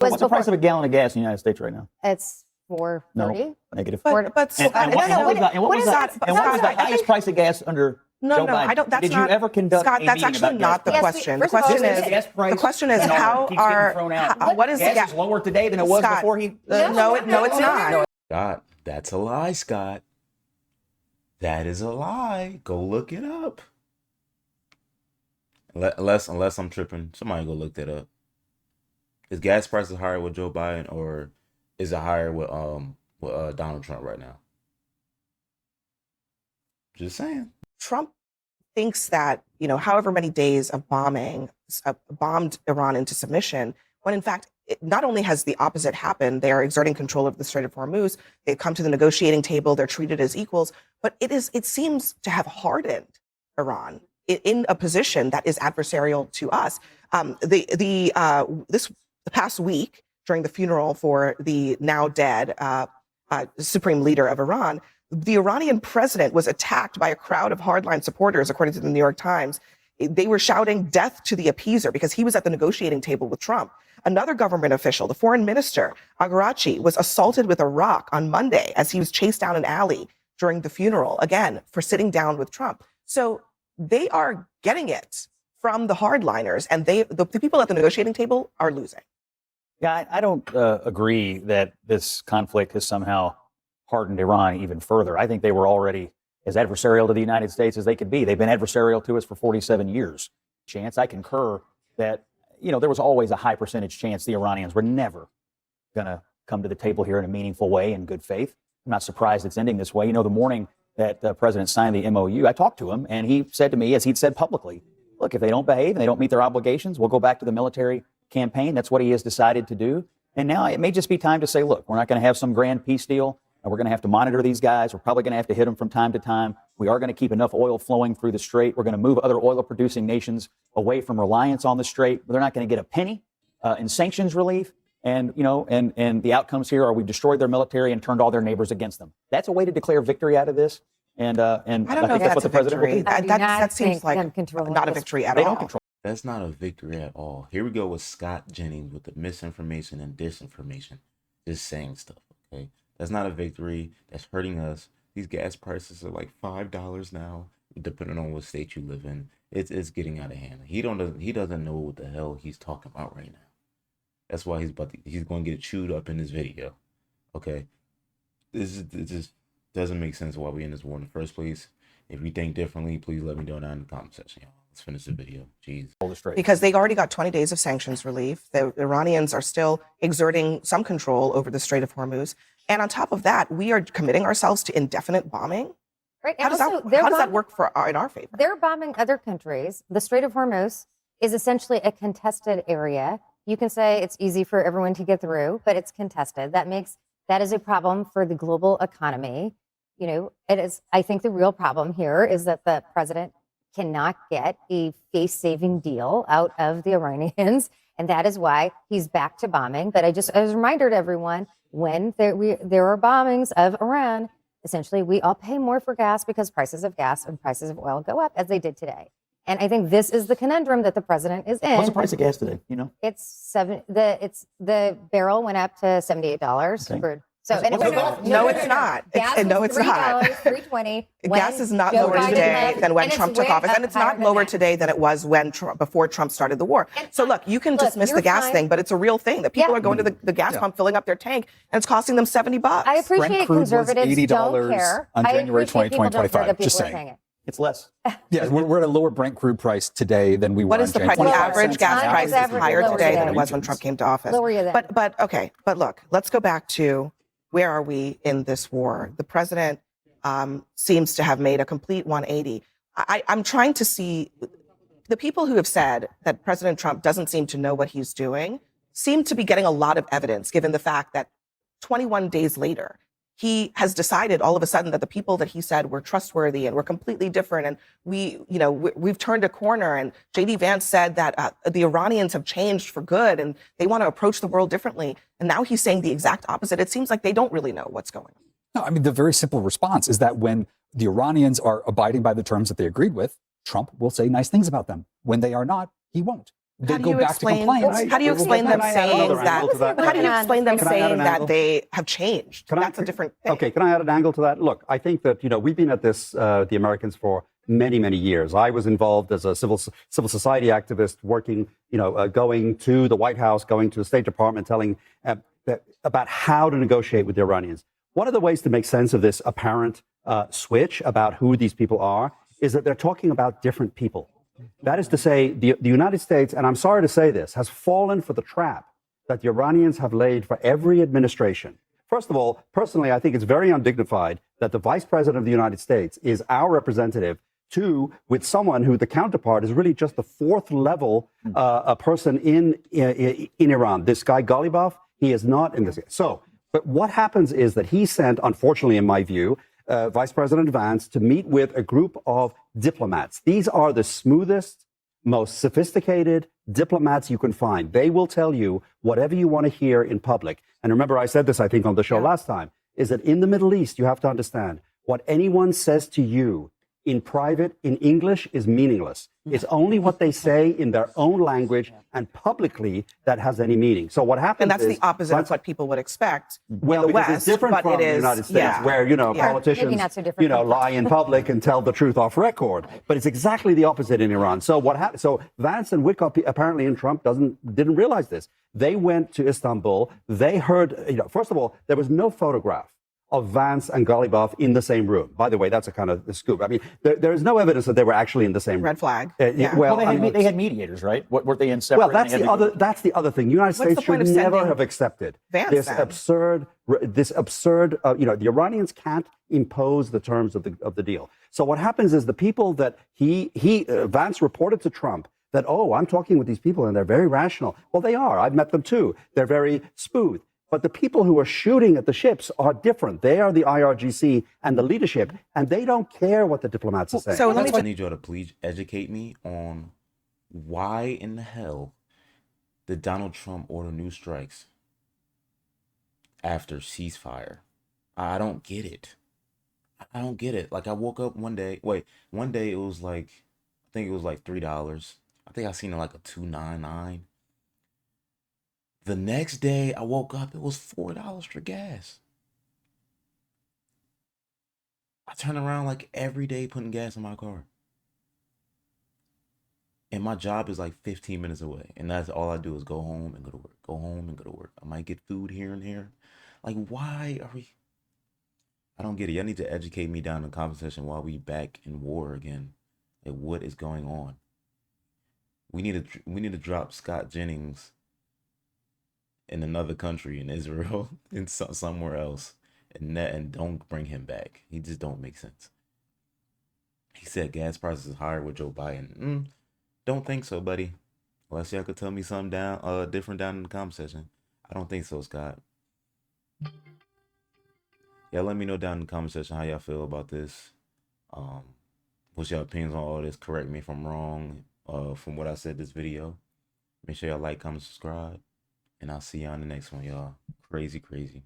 What's the price of a gallon of gas in the United States right now? It's $4.30. No, negative. But What was the highest price of gas under Joe Biden? I don't. That's Did not, you ever conduct Scott, a that's meeting actually about not the gas question. First The of all, question is how keeps getting thrown out. what is gas gas is lower today than it was Scott, before he. No, it's not. Scott, that's a lie, Scott. That is a lie. Go look it up. Unless I'm tripping, somebody go look that up. Is gas prices higher with Joe Biden or is it higher with Donald Trump right now? Just saying. Trump thinks that, however many days of bombed Iran into submission, when in fact, not only has the opposite happened, they are exerting control of the Strait of Hormuz, they come to the negotiating table, they're treated as equals, but it seems to have hardened Iran in a position that is adversarial to us. The past week, during the funeral for the now dead supreme leader of Iran, the Iranian president was attacked by a crowd of hardline supporters, according to the New York Times. They were shouting death to the appeaser because he was at the negotiating table with Trump. Another government official, the foreign minister, Agarachi, was assaulted with a rock on Monday as he was chased down an alley during the funeral, again, for sitting down with Trump. So they are getting it from the hardliners, and the people at the negotiating table are losing. Yeah, I don't agree that this conflict has somehow hardened Iran even further. I think they were already as adversarial to the United States as they could be. They've been adversarial to us for 47 years. I concur that, there was always a high percentage chance the Iranians were never going to come to the table here in a meaningful way in good faith. I'm not surprised it's ending this way. The morning that the president signed the MOU, I talked to him and he said to me, as he'd said publicly, look, if they don't behave and they don't meet their obligations, we'll go back to the military campaign. That's what he has decided to do. And now it may just be time to say, look, we're not going to have some grand peace deal. And we're going to have to monitor these guys. We're probably going to have to hit them from time to time. We are going to keep enough oil flowing through the strait. We're going to move other oil-producing nations away from reliance on the strait. They're not going to get a penny in sanctions relief. And, and the outcomes here are we've destroyed their military and turned all their neighbors against them. That's a way to declare victory out of this. And I don't know if think that's what the president will do. That seems like not a victory at all. That's not a victory at all. Here we go with Scott Jennings with the misinformation and disinformation. Just saying stuff, okay? That's not a victory. That's hurting us. These gas prices are like $5 now, depending on what state you live in. It's getting out of hand. He doesn't know what the hell he's talking about right now. That's why he's going to get chewed up in this video. Okay, it just doesn't make sense why we're in this war in the first place. If you think differently, please let me know down in the comment section, y'all. Let's finish the video. Jeez. Because they already got 20 days of sanctions relief. The Iranians are still exerting some control over the Strait of Hormuz. And on top of that, we are committing ourselves to indefinite bombing. Right. How does that work in our favor? They're bombing other countries. The Strait of Hormuz is essentially a contested area. You can say it's easy for everyone to get through, but it's contested. That is a problem for the global economy. It is. I think the real problem here is that the president cannot get a face-saving deal out of the Iranians, and that is why he's back to bombing. But as a reminder to everyone, when there are bombings of Iran, essentially we all pay more for gas because prices of gas and prices of oil go up, as they did today. And I think this is the conundrum that the president is in. What's the price of gas today? It's the barrel went up to $78 for. So no, it's not. No, it's not. $3.20. Gas is not lower today than when Trump took office, and it's not lower today than it was before Trump started the war. So look, you can dismiss the gas thing, but it's a real thing that people are going to the gas pump, filling up their tank, and it's costing them $70. I appreciate conservatives don't care. On January 2025. Just saying. It's less. Yeah, we're at a lower Brent crude price today than we were. What is the price? The average gas price is higher today than it was when Trump came to office. But look, let's go back to where are we in this war? The president seems to have made a complete 180. I'm trying to see the people who have said that President Trump doesn't seem to know what he's doing seem to be getting a lot of evidence, given the fact that 21 days later, he has decided all of a sudden that the people that he said were trustworthy and were completely different. And we've turned a corner. And J.D. Vance said that the Iranians have changed for good and they want to approach the world differently. And now he's saying the exact opposite. It seems like they don't really know what's going on. No, I mean, the very simple response is that when the Iranians are abiding by the terms that they agreed with, Trump will say nice things about them. When they are not, he won't. they How do go you back explain? to complaints. How do you explain them saying that? How do you explain them Can I add saying an that angle? they have changed? That's a different thing. Okay, can I add an angle to that? Look, I think that, we've been at this, the Americans, for many, many years. I was involved as a civil society activist, working, going to the White House, going to the State Department, telling about how to negotiate with the Iranians. One of the ways to make sense of this apparent switch about who these people are is that they're talking about different people. That is to say, the United States, and I'm sorry to say this, has fallen for the trap that the Iranians have laid for every administration. First of all, personally, I think it's very undignified that the Vice President of the United States is our representative with someone who the counterpart is really just the fourth level a person in Iran. This guy Ghalibaf, he is not in this. So, but what happens is that he sent, unfortunately, in my view, Vice President Vance to meet with a group of diplomats. These are the smoothest, most sophisticated diplomats you can find. They will tell you whatever you want to hear in public. And remember, I said this, I think, on the show last time, is that in the Middle East, you have to understand what anyone says to you in private, in English, is meaningless. It's only what they say in their own language and publicly that has any meaning. So what happens And that's is, the opposite of what people would expect well, in the because West. it's different but from it the is, United States, where, politicians, Maybe not so different from lie in public and tell the truth off record. But it's exactly the opposite in Iran. So what happened? So Vance and Wickoff, apparently, and Trump didn't realize this. They went to Istanbul. They heard, first of all, there was no photograph of Vance and Ghalibaf in the same room. By the way, that's a kind of scoop. I mean, there is no evidence that they were actually in the same room. Red flag. Well, they had mediators, right? Were they in separate? Well, that's the other thing. The United States should never have accepted Vance this then? absurd. The Iranians can't impose the terms of the deal. So what happens is the people that Vance reported to Trump that, I'm talking with these people and they're very rational. Well, they are. I've met them too. They're very smooth. But the people who are shooting at the ships are different. They are the IRGC and the leadership, and they don't care what the diplomats are saying. So I need y'all to please educate me on why in the hell did Donald Trump order new strikes after ceasefire? I don't get it. I don't get it. Like, I woke up one day it was like, I think it was like $3. I think I seen it like a $2.99. The next day I woke up, it was $4 for gas. I turn around like every day putting gas in my car. And my job is like 15 minutes away. And that's all I do is go home and go to work. Go home and go to work. I might get food here and there. Like, why are we? I don't get it. Y'all need to educate me down in the conversation while we back in war again. Like, what is going on? We need to drop Scott Jennings in another country, in Israel, in somewhere else, and don't bring him back. He just don't make sense. He said gas prices higher with Joe Biden. Don't think so, buddy. Unless y'all could tell me something different down in the comment section. I don't think so, Scott. Yeah, let me know down in the comment section how y'all feel about this. What's your opinions on all this? Correct me if I'm wrong from what I said this video. Make sure y'all like, comment, subscribe. And I'll see y'all on the next one, y'all. Crazy, crazy.